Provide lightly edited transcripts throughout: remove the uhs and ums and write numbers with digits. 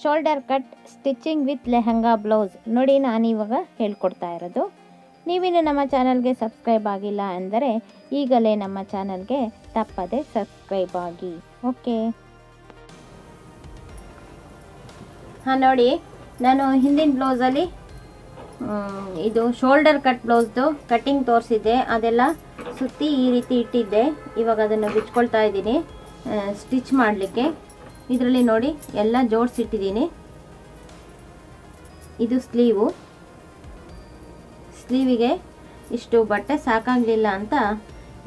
Shoulder cut stitching with lehenga blouse ನೋಡಿ ನಾನು ಇವಾಗ ಹೇಳ್ಕೊಡ್ತಾ ಇರೋದು. ನೀವಿನ್ನು ನಮ್ಮ ಚಾನಲ್ಗೆ ಸಬ್ಸ್ಕ್ರೈಬ್ ಆಗಿಲ್ಲ ಅಂದರೆ ಈಗಲೇ ನಮ್ಮ ಚಾನಲ್ಗೆ ತಪ್ಪದೆ ಸಬ್ಸ್ಕ್ರೈಬ್ ಆಗಿ. ಓಕೆ, ಹಾಂ ನೋಡಿ, ನಾನು ಹಿಂದಿನ ಬ್ಲೌಸಲ್ಲಿ ಇದು ಶೋಲ್ಡರ್ ಕಟ್ ಬ್ಲೌಸ್ದು ಕಟ್ಟಿಂಗ್ ತೋರಿಸಿದ್ದೆ. ಅದೆಲ್ಲ ಸುತ್ತಿ ಈ ರೀತಿ ಇಟ್ಟಿದ್ದೆ. ಇವಾಗ ಅದನ್ನು ಬಿಚ್ಕೊಳ್ತಾ ಇದ್ದೀನಿ ಸ್ಟಿಚ್ ಮಾಡಲಿಕ್ಕೆ. ಇದರಲ್ಲಿ ನೋಡಿ ಎಲ್ಲ ಜೋಡಿಸಿಟ್ಟಿದ್ದೀನಿ. ಇದು ಸ್ಲೀವಿಗೆ ಇಷ್ಟು ಬಟ್ಟೆ ಸಾಕಾಗಲಿಲ್ಲ ಅಂತ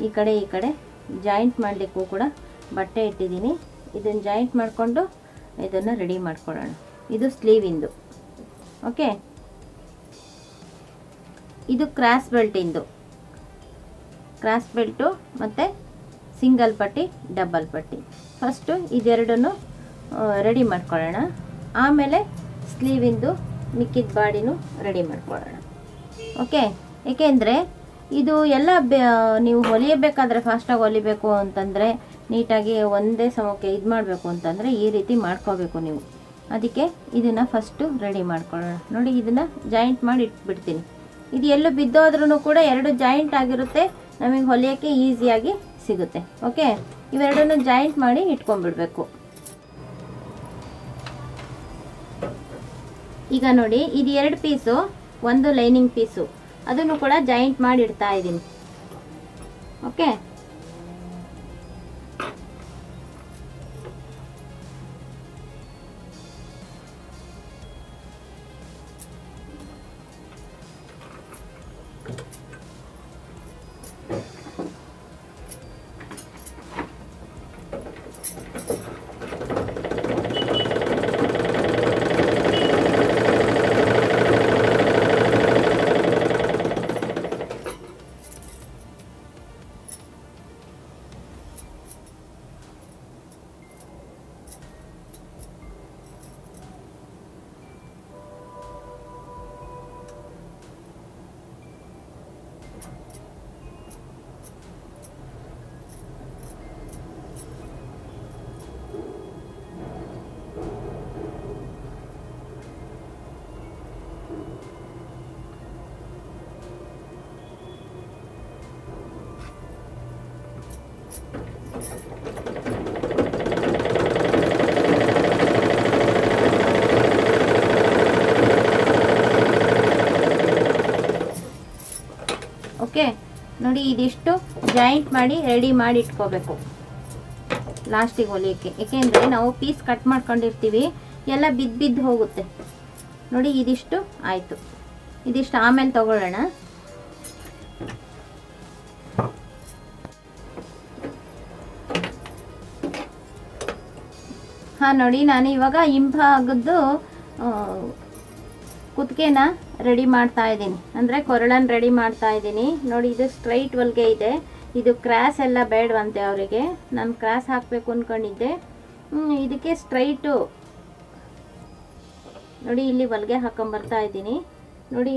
ಈ ಕಡೆ ಜಾಯಿಂಟ್ ಮಾಡಲಿಕ್ಕೂ ಕೂಡ ಬಟ್ಟೆ ಇಟ್ಟಿದ್ದೀನಿ. ಇದನ್ನು ಜಾಯಿಂಟ್ ಮಾಡಿಕೊಂಡು ಇದನ್ನು ರೆಡಿ ಮಾಡ್ಕೊಳ್ಳೋಣ. ಇದು ಸ್ಲೀವಿಂದು. ಓಕೆ, ಇದು ಕ್ರಾಸ್ ಬೆಲ್ಟು ಮತ್ತು ಸಿಂಗಲ್ ಪಟ್ಟಿ, ಡಬಲ್ ಪಟ್ಟಿ. ಫಸ್ಟು ಇದೆರಡನ್ನು ರೆಡಿ ಮಾಡ್ಕೊಳ್ಳೋಣ. ಆಮೇಲೆ ಸ್ಲೀವಿಂದು ಮಿಕ್ಕಿದ ಬಾಡಿನೂ ರೆಡಿ ಮಾಡ್ಕೊಳ್ಳೋಣ. ಓಕೆ, ಏಕೆಂದರೆ ಇದು ಎಲ್ಲ ನೀವು ಹೊಲಿಯಬೇಕಾದ್ರೆ ಫಾಸ್ಟಾಗಿ ಹೊಲಿಬೇಕು ಅಂತಂದರೆ, ನೀಟಾಗಿ ಒಂದೇ ಸಮಕ್ಕೆ ಇದು ಮಾಡಬೇಕು ಅಂತಂದರೆ ಈ ರೀತಿ ಮಾಡ್ಕೋಬೇಕು ನೀವು. ಅದಕ್ಕೆ ಇದನ್ನು ಫಸ್ಟು ರೆಡಿ ಮಾಡ್ಕೊಳ್ಳೋಣ. ನೋಡಿ, ಇದನ್ನು ಜಾಯಿಂಟ್ ಮಾಡಿ ಇಟ್ಬಿಡ್ತೀನಿ. ಇದು ಎಲ್ಲೂ ಬಿದ್ದೋದ್ರೂ ಕೂಡ ಎರಡು ಜಾಯಿಂಟ್ ಆಗಿರುತ್ತೆ, ನಮಗೆ ಹೊಲಿಯೋಕ್ಕೆ ಈಸಿಯಾಗಿ ಸಿಗುತ್ತೆ. ಓಕೆ, ಇವೆರಡನ್ನು ಜಾಯಿಂಟ್ ಮಾಡಿ ಇಟ್ಕೊಂಡ್ಬಿಡ್ಬೇಕು. ಈಗ ನೋಡಿ, ಇದು 2 ಪೀಸು, ಒಂದು ಲೈನಿಂಗ್ ಪೀಸು, ಅದನ್ನು ಕೂಡ ಜಾಯಿಂಟ್ ಮಾಡಿ ಇಡ್ತಾ ಇದ್ದೀನಿ. ಓಕೆ, ಓಕೆ ನೋಡಿ, ಇದಿಷ್ಟು ಜಾಯಿಂಟ್ ಮಾಡಿ ರೆಡಿ ಮಾಡಿ ಇಟ್ಕೋಬೇಕು ಲಾಸ್ಟಿಗೆ ಹೊಲಿಯೋಕ್ಕೆ. ಏಕೆಂದರೆ ನಾವು ಪೀಸ್ ಕಟ್ ಮಾಡ್ಕೊಂಡಿರ್ತೀವಿ, ಎಲ್ಲ ಬಿದ್ದು ಹೋಗುತ್ತೆ. ನೋಡಿ, ಇದಿಷ್ಟು ಆಯಿತು. ಇದಿಷ್ಟು ಆಮೇಲೆ ತಗೊಳ್ಳೋಣ. ಹಾಂ ನೋಡಿ, ನಾನು ಇವಾಗ ಹಿಂಭಾಗದ್ದು ಕುತ್ತಿಗೆನ ರೆಡಿ ಮಾಡ್ತಾ ಇದ್ದೀನಿ, ಅಂದರೆ ಕೊರಳನ್ನು ರೆಡಿ ಮಾಡ್ತಾ ಇದ್ದೀನಿ. ನೋಡಿ, ಇದು ಸ್ಟ್ರೈಟ್ ಹೊಲಿಗೆ ಇದೆ. ಇದು ಕ್ರಾಸ್ ಎಲ್ಲ ಬೇಡವಂತೆ ಅವರಿಗೆ. ನಾನು ಕ್ರಾಸ್ ಹಾಕಬೇಕು ಅಂದ್ಕೊಂಡಿದ್ದೆ. ಇದಕ್ಕೆ ಸ್ಟ್ರೈಟು ನೋಡಿ, ಇಲ್ಲಿ ಹೊಲಿಗೆ ಹಾಕೊಂಬರ್ತಾ ಇದ್ದೀನಿ. ನೋಡಿ,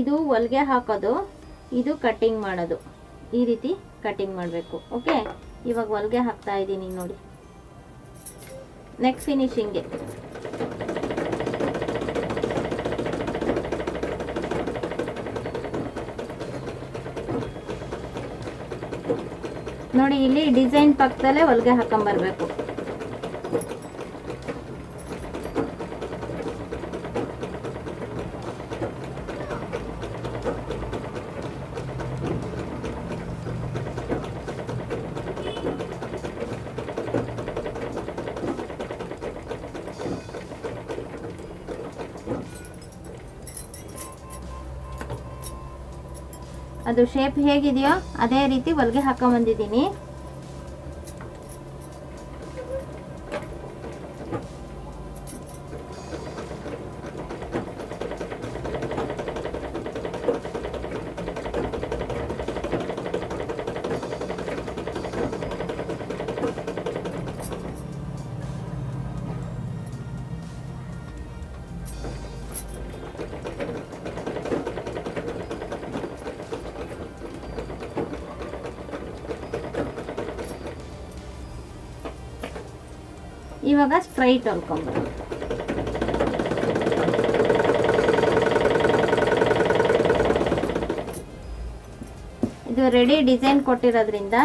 ಇದು ಹೊಲಿಗೆ ಹಾಕೋದು, ಇದು ಕಟ್ಟಿಂಗ್ ಮಾಡೋದು. ಈ ರೀತಿ ಕಟ್ಟಿಂಗ್ ಮಾಡಬೇಕು. ಓಕೆ, ಇವಾಗ ಹೊಲಿಗೆ ಹಾಕ್ತಾ ಇದ್ದೀನಿ. ನೋಡಿ, ನೆಕ್ ಫಿನಿಶಿಂಗ್ಗೆ ನೋಡಿ, ಇಲ್ಲಿ ಡಿಸೈನ್ ಪಕ್ಕದಲ್ಲೇ ಹೊಲಿಗೆ ಹಾಕೊಂಬರ್ಬೇಕು. ಅದು ಶೇಪ್ ಹೇಗಿದೆಯೋ ಅದೇ ರೀತಿ ಹೊಲಿಗೆ ಹಾಕೊಂಬಂದಿದ್ದೀನಿ. ಇವಾಗ ಸ್ಟ್ರೈಟ್ ಹೊಲ್ಕೊಂಬರೋದು. ಇದು ರೆಡಿ ಡಿಸೈನ್ ಕೊಟ್ಟಿರೋದ್ರಿಂದ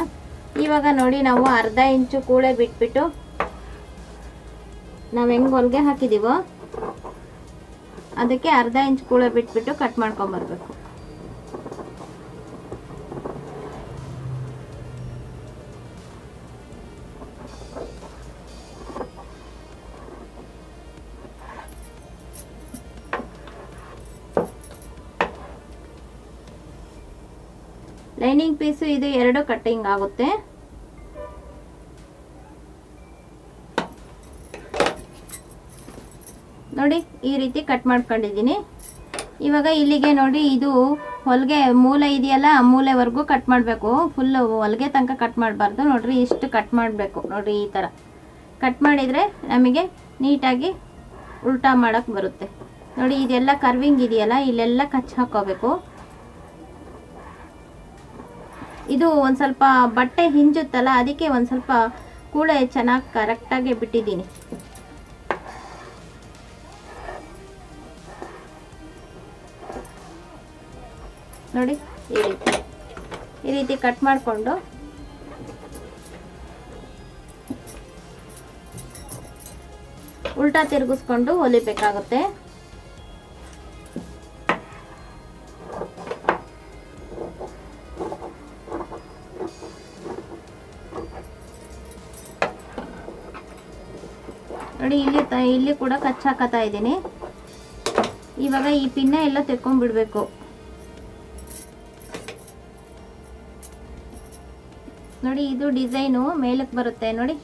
ಇವಾಗ ನೋಡಿ ನಾವು ಅರ್ಧ ಇಂಚು ಕೂಳೆ ಬಿಟ್ಬಿಟ್ಟು ನಾವು ಹೆಂಗೆ ಹೊಲಿಗೆ ಹಾಕಿದ್ದೀವೋ ಅದಕ್ಕೆ ಅರ್ಧ ಇಂಚ್ ಕೂಳೆ ಬಿಟ್ಬಿಟ್ಟು ಕಟ್ ಮಾಡ್ಕೊಂಬರ್ಬೇಕು. ಲೈನಿಂಗ್ ಪೀಸು ಇದು 2 ಕಟ್ಟಿಂಗ್ ಆಗುತ್ತೆ. ನೋಡಿ ಈ ರೀತಿ ಕಟ್ ಮಾಡ್ಕೊಂಡಿದ್ದೀನಿ. ಇವಾಗ ಇಲ್ಲಿಗೆ ನೋಡಿ ಇದು ಹೊಲಿಗೆ ಮೂಲೆ ಇದೆಯಲ್ಲ, ಆ ಮೂಲೆವರೆಗೂ ಕಟ್ ಮಾಡಬೇಕು. ಫುಲ್ ಹೊಲಿಗೆ ತನಕ ಕಟ್ ಮಾಡಬಾರ್ದು. ನೋಡ್ರಿ ಇಷ್ಟು ಕಟ್ ಮಾಡಬೇಕು. ನೋಡ್ರಿ ಈ ಥರ ಕಟ್ ಮಾಡಿದರೆ ನಮಗೆ ನೀಟಾಗಿ ಉಲ್ಟಾ ಮಾಡೋಕ್ಕೆ ಬರುತ್ತೆ. ನೋಡಿ ಇದೆಲ್ಲ ಕರ್ವಿಂಗ್ ಇದೆಯಲ್ಲ, ಇಲ್ಲೆಲ್ಲ ಕಚ್ ಹಾಕೋಬೇಕು. ಇದು ಒಂದು ಸ್ವಲ್ಪ ಬಟ್ಟೆ ಹಿಂಜುತ್ತಲ್ಲ, ಅದಕ್ಕೆ ಒಂದು ಸ್ವಲ್ಪ ಕೂಳೆ ಚೆನ್ನಾಗಿ ಕರೆಕ್ಟಾಗಿ ಬಿಟ್ಟಿದ್ದೀನಿ. ನೋಡಿ ಈ ರೀತಿ ಕಟ್ ಮಾಡಿಕೊಂಡು ಉಲ್ಟಾ ತಿರುಗಿಸ್ಕೊಂಡು ಹೊಲಿಬೇಕಾಗುತ್ತೆ. ನೋಡಿ ಇಲ್ಲಿ ಕೂಡ ಕಚ್ ಹಾಕತಾ ಇದ್ದೀನಿ. ಇವಾಗ ಈ ಪಿನ್ನ ಎಲ್ಲ ತೆಕ್ಕೊಂಡ್ಬಿಡ್ಬೇಕು. ನೋಡಿ ಇದು ಡಿಸೈನು ಮೇಲಕ್ಕೆ ಬರುತ್ತೆ. ನೋಡಿ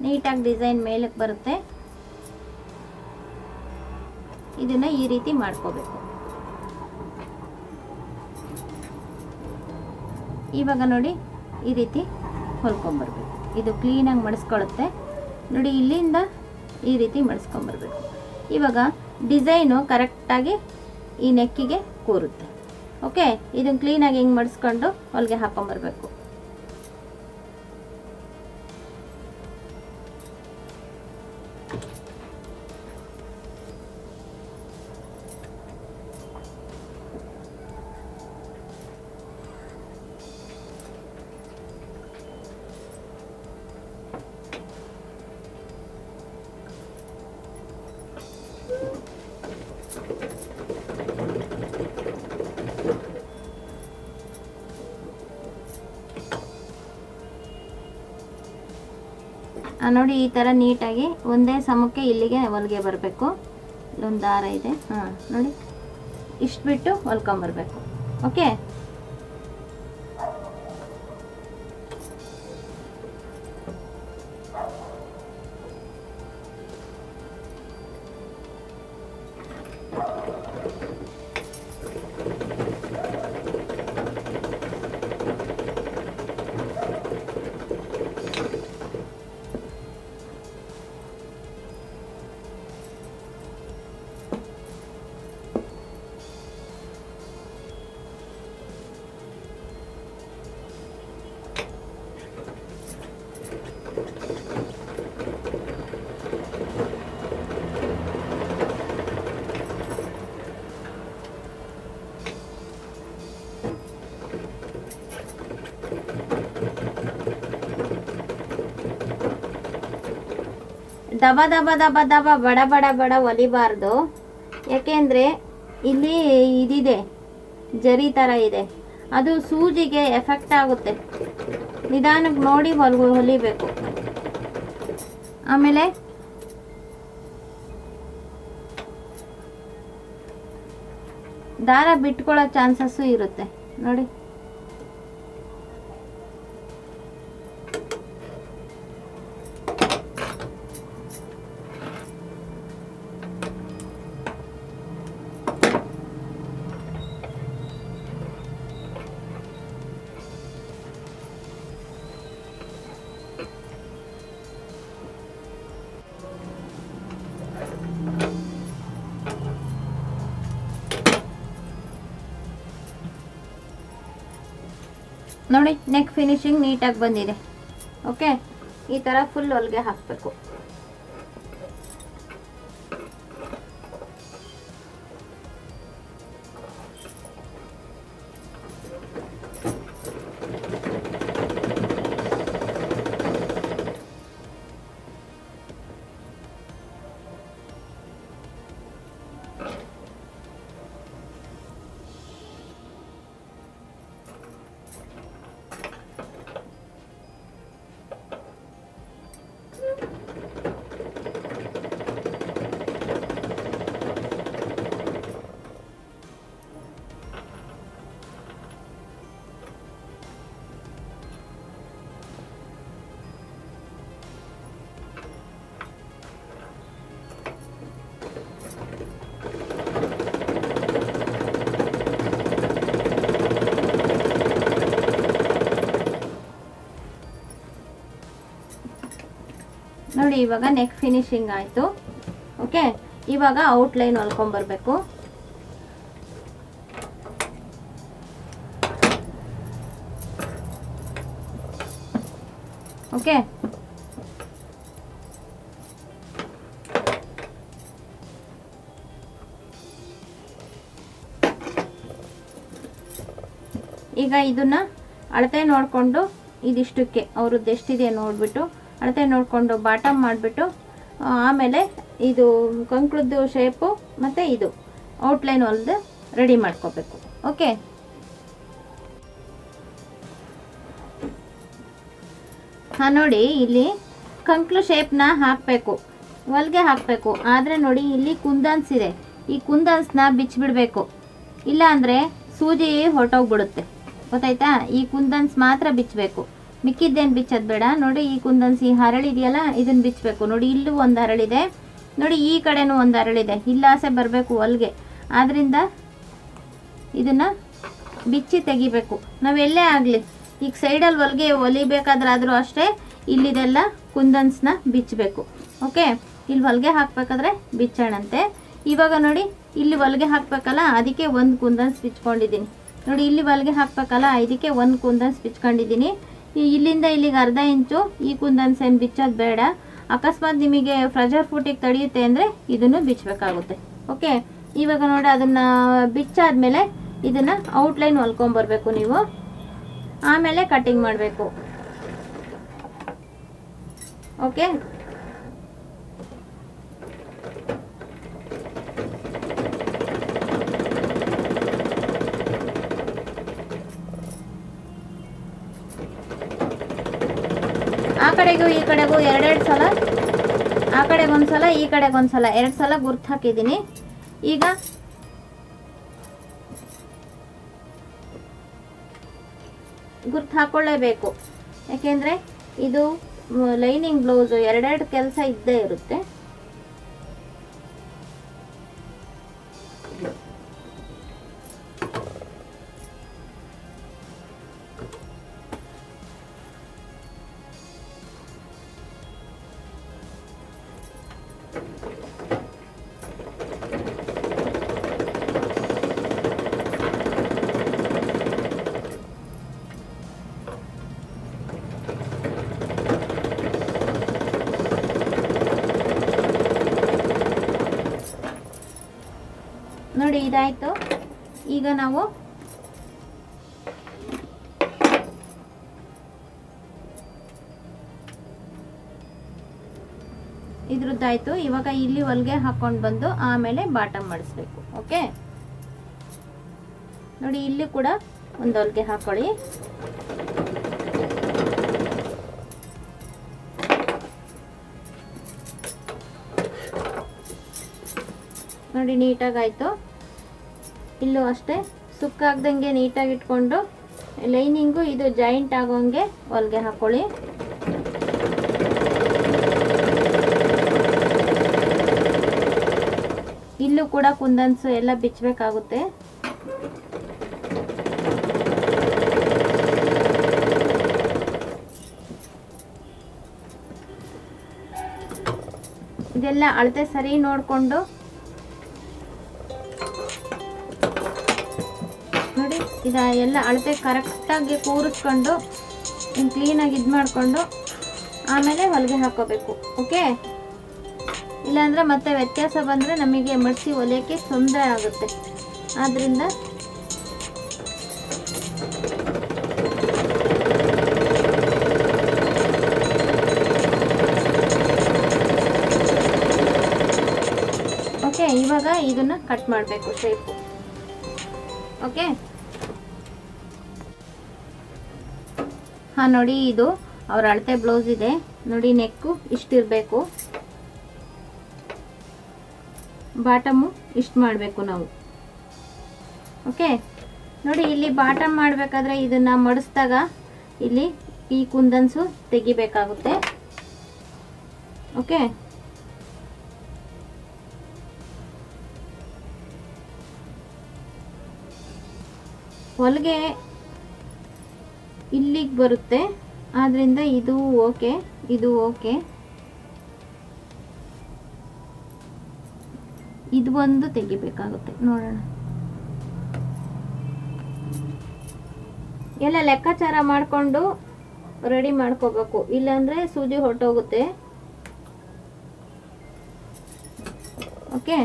ನೀಟಾಗಿ ಡಿಸೈನ್ ಮೇಲಕ್ಕೆ ಬರುತ್ತೆ. ಇದನ್ನ ಈ ರೀತಿ ಮಾಡ್ಕೋಬೇಕು. ಇವಾಗ ನೋಡಿ ಈ ರೀತಿ ಹೊಲ್ಕೊಂಬರ್ಬೇಕು. ಇದು ಕ್ಲೀನಾಗಿ ಮಡಿಸ್ಕೊಳ್ಳುತ್ತೆ. ನೋಡಿ ಇಲ್ಲಿಂದ ಈ ರೀತಿ ಮಡಿಸ್ಕೊಂಬರ್ಬೇಕು. ಇವಾಗ ಡಿಸೈನು ಕರೆಕ್ಟಾಗಿ ಈ ನೆಕ್ಕಿಗೆ ಕೂರುತ್ತೆ. ಓಕೆ, ಇದನ್ನು ಕ್ಲೀನಾಗಿ ಹಿಂಗೆ ಮಡಿಸ್ಕೊಂಡು ಹೊಲಿಗೆ ಹಾಕೊಂಬರ್ಬೇಕು. ನೋಡಿ ಈ ಥರ ನೀಟಾಗಿ ಒಂದೇ ಸಮಕ್ಕೆ ಇಲ್ಲಿಗೆ ಹೊಲಿಗೆ ಬರಬೇಕು. ಇಲ್ಲೊಂದು ದಾರ ಇದೆ. ನೋಡಿ ಇಷ್ಟು ಬಿಟ್ಟು ಹೊಲ್ಕೊಂಬರ್ಬೇಕು. ಓಕೆ, ದಬ ದಬ ದಬ ದಬ ಬಡ ಬಡ ಬಡ ಹೊಲಿಬಾರ್ದು. ಯಾಕೆಂದರೆ ಇಲ್ಲಿ ಇದಿದೆ, ಜರಿ ಥರ ಇದೆ, ಅದು ಸೂಜಿಗೆ ಎಫೆಕ್ಟ್ ಆಗುತ್ತೆ. ನಿಧಾನಕ್ಕೆ ನೋಡಿ ಹೊಲಿಬೇಕು. ಆಮೇಲೆ ದಾರ ಬಿಟ್ಕೊಳ್ಳೋ ಚಾನ್ಸಸ್ಸು ಇರುತ್ತೆ. ನೋಡಿ ನೋಡಿ ನೆಕ್ ಫಿನಿಶಿಂಗ್ ನೀಟಾಗಿ ಬಂದಿದೆ. ಓಕೆ, ಈ ಥರ ಫುಲ್ ಹೊಲಿಗೆ ಹಾಕಬೇಕು. ನೋಡಿ ಇವಾಗ ನೆಕ್ ಫಿನಿಶಿಂಗ್ ಆಯಿತು. ಓಕೆ, ಇವಾಗ ಔಟ್ಲೈನ್ ಹೊಲ್ಕೊಂಬರ್ಬೇಕು. ಓಕೆ, ಈಗ ಇದನ್ನ ಅಳತೆ ನೋಡಿಕೊಂಡು ಇದಿಷ್ಟಕ್ಕೆ ಅವ್ರದ್ದು ಎಷ್ಟಿದೆ ನೋಡಿಬಿಟ್ಟು ಅಳತೆ ನೋಡಿಕೊಂಡು ಬಾಟಮ್ ಮಾಡಿಬಿಟ್ಟು ಆಮೇಲೆ ಇದು ಕಂಕ್ಳದ್ದು ಶೇಪು ಮತ್ತು ಇದು ಔಟ್ಲೈನ್ ಹೊಲ್ದು ರೆಡಿ ಮಾಡ್ಕೋಬೇಕು. ಓಕೆ, ಹಾಂ ನೋಡಿ ಇಲ್ಲಿ ಕಂಕ್ಳು ಶೇಪ್ನ ಹಾಕಬೇಕು, ಹೊಲ್ಗೆ ಹಾಕಬೇಕು. ಆದರೆ ನೋಡಿ ಇಲ್ಲಿ ಕುಂದನ್ಸ್ ಇದೆ, ಈ ಕುಂದನ್ಸ್ನ ಬಿಚ್ಚಿಬಿಡಬೇಕು, ಇಲ್ಲ ಅಂದರೆ ಸೂಜಿ ಹೊರಟೋಗ್ಬಿಡುತ್ತೆ. ಗೊತ್ತಾಯ್ತಾ? ಈ ಕುಂದನ್ಸ್ ಮಾತ್ರ ಬಿಚ್ಚಬೇಕು, ಮಿಕ್ಕಿದ್ದೇನು ಬಿಚ್ಚೋದು ಬೇಡ. ನೋಡಿ ಈ ಕುಂದನ್ಸ್ ಈ ಹರಳಿದೆಯಲ್ಲ ಇದನ್ನು ಬಿಚ್ಚಬೇಕು. ನೋಡಿ ಇಲ್ಲೂ ಒಂದು ಹರಳಿದೆ, ನೋಡಿ ಈ ಕಡೆನೂ ಒಂದು ಹರಳಿದೆ, ಇಲ್ಲಾಸೆ ಬರಬೇಕು ಹೊಲ್ಗೆ. ಆದ್ದರಿಂದ ಇದನ್ನು ಬಿಚ್ಚಿ ತೆಗಿಬೇಕು. ನಾವೆಲ್ಲೇ ಆಗಲಿ, ಈಗ ಸೈಡಲ್ಲಿ ಹೊಲ್ಗೆ ಹೊಲಿಬೇಕಾದ್ರಾದರೂ ಅಷ್ಟೇ ಇಲ್ಲಿದೆಲ್ಲ ಕುಂದನ್ಸ್ನ ಬಿಚ್ಚಬೇಕು. ಓಕೆ, ಇಲ್ಲಿ ಹೊಲ್ಗೆ ಹಾಕಬೇಕಾದ್ರೆ ಬಿಚ್ಚೋಣಂತೆ. ಇವಾಗ ನೋಡಿ ಇಲ್ಲಿ ಹೊಲ್ಗೆ ಹಾಕಬೇಕಲ್ಲ, ಅದಕ್ಕೆ ಒಂದು ಕುಂದನ್ಸ್ ಬಿಚ್ಕೊಂಡಿದ್ದೀನಿ. ನೋಡಿ ಇಲ್ಲಿ ಹೊಲ್ಗೆ ಹಾಕಬೇಕಲ್ಲ, ಇದಕ್ಕೆ ಒಂದು ಕುಂದನ್ಸ್ ಬಿಚ್ಕೊಂಡಿದ್ದೀನಿ. ಇಲ್ಲಿಂದ ಇಲ್ಲಿಗೆ ಅರ್ಧ ಇಂಚು ಈ ಕುಂದನ್ಸ್ ಏನು ಬಿಚ್ಚೋದು ಬೇಡ. ಅಕಸ್ಮಾತ್ ನಿಮಗೆ ಫ್ರೆಜರ್ ಫುಟಿಗೆ ತಡೆಯುತ್ತೆ ಅಂದರೆ ಇದನ್ನು ಬಿಚ್ಚಬೇಕಾಗುತ್ತೆ. ಓಕೆ, ಇವಾಗ ನೋಡಿ ಅದನ್ನು ಬಿಚ್ಚಾದ್ಮೇಲೆ ಇದನ್ನು ಔಟ್ಲೈನ್ ಹೊಲ್ಕೊಂಬರ್ಬೇಕು ನೀವು, ಆಮೇಲೆ ಕಟ್ಟಿಂಗ್ ಮಾಡಬೇಕು. ಓಕೆ, ಆ ಕಡೆಗೂ ಈ ಕಡೆಗೂ ಎರಡೆರಡು ಸಲ, ಆ ಕಡೆಗೊಂದು ಸಲ ಈ ಕಡೆಗೊಂದು ಸಲ, 2 ಸಲ ಗುರ್ತು ಹಾಕಿದ್ದೀನಿ. ಈಗ ಗುರ್ತು ಹಾಕೊಳ್ಳೇಬೇಕು, ಯಾಕೆಂದರೆ ಇದು ಲೈನಿಂಗ್ ಬ್ಲೌಸು ಎರಡೆರಡು ಕೆಲಸ ಇದ್ದೇ ಇರುತ್ತೆ. ನೋಡಿ ಇದಾಯಿತು. ಈಗ ನಾವು ಇದ್ರದ್ದಾಯಿತು. ಇವಾಗ ಇಲ್ಲಿ ಹೊಲಿಗೆ ಹಾಕ್ಕೊಂಡು ಬಂದು ಆಮೇಲೆ ಬಾಟಮ್ ಮಾಡಿಸ್ಬೇಕು. ಓಕೆ, ನೋಡಿ ಇಲ್ಲಿ ಕೂಡ ಒಂದು ಹೊಲಿಗೆ ಹಾಕೊಳ್ಳಿ. ನೋಡಿ ನೀಟಾಗಾಯಿತು. ಇಲ್ಲೂ ಅಷ್ಟೇ ಸುಕ್ಕಾಗ್ದಂಗೆ ನೀಟಾಗಿ ಇಟ್ಕೊಂಡು ಲೈನಿಂಗು ಇದು ಜಾಯಿಂಟ್ ಆಗೋಂಗೆ ಹೊಲಿಗೆ ಹಾಕೊಳ್ಳಿ. ಇಲ್ಲೂ ಕೂಡ ಕುಂದನ್ಸು ಎಲ್ಲ ಬಿಚ್ಚಬೇಕಾಗುತ್ತೆ. ಇದೆಲ್ಲ ಅಳತೆ ಸರಿ ನೋಡಿಕೊಂಡು ನೋಡಿ ಇದು ಎಲ್ಲ ಅಳತೆ ಕರೆಕ್ಟಾಗಿ ಕೂರಿಸ್ಕೊಂಡು ಕ್ಲೀನಾಗಿ ಇದು ಮಾಡಿಕೊಂಡು ಆಮೇಲೆ ಹೊಲಿಗೆ ಹಾಕೋಬೇಕು. ಓಕೆ, ಇಲ್ಲಾಂದರೆ ಮತ್ತೆ ವ್ಯತ್ಯಾಸ ಬಂದರೆ ನಮಗೆ ಮಡಿಸಿ ಹೊಲಿಯೋಕ್ಕೆ ತೊಂದರೆ ಆಗುತ್ತೆ. ಆದ್ದರಿಂದ ಓಕೆ, ಇವಾಗ ಇದನ್ನು ಕಟ್ ಮಾಡಬೇಕು ಶೇಪು. ಓಕೆ, ಹಾಂ ನೋಡಿ ಇದು ಅವ್ರ ಅಳತೆ ಬ್ಲೌಸ್ ಇದೆ. ನೋಡಿ ನೆಕ್ಕು ಇಷ್ಟಿರಬೇಕು, ಬಾಟಮು ಇಷ್ಟು ಮಾಡಬೇಕು ನಾವು. ಓಕೆ, ನೋಡಿ ಇಲ್ಲಿ ಬಾಟಮ್ ಮಾಡಬೇಕಾದ್ರೆ ಇದನ್ನು ಮಡಿಸಿದಾಗ ಇಲ್ಲಿ ಈ ಕುಂದನ್ಸು ತೆಗಿಬೇಕಾಗುತ್ತೆ. ಓಕೆ, ಹೊಲಿಗೆ ಇಲ್ಲಿಗೆ ಬರುತ್ತೆ, ಆದ್ದರಿಂದ ಇದು ಓಕೆ, ಇದು ಓಕೆ. ಇದು ಒಂದು ತೆಗಿಬೇಕಾಗುತ್ತೆ. ನೋಡೋಣ, ಎಲ್ಲ ಲೆಕ್ಕಾಚಾರ ಮಾಡಿಕೊಂಡು ರೆಡಿ ಮಾಡ್ಕೋಬೇಕು, ಇಲ್ಲಾಂದರೆ ಸೂಜಿ ಹೊರಟೋಗುತ್ತೆ. ಓಕೆ,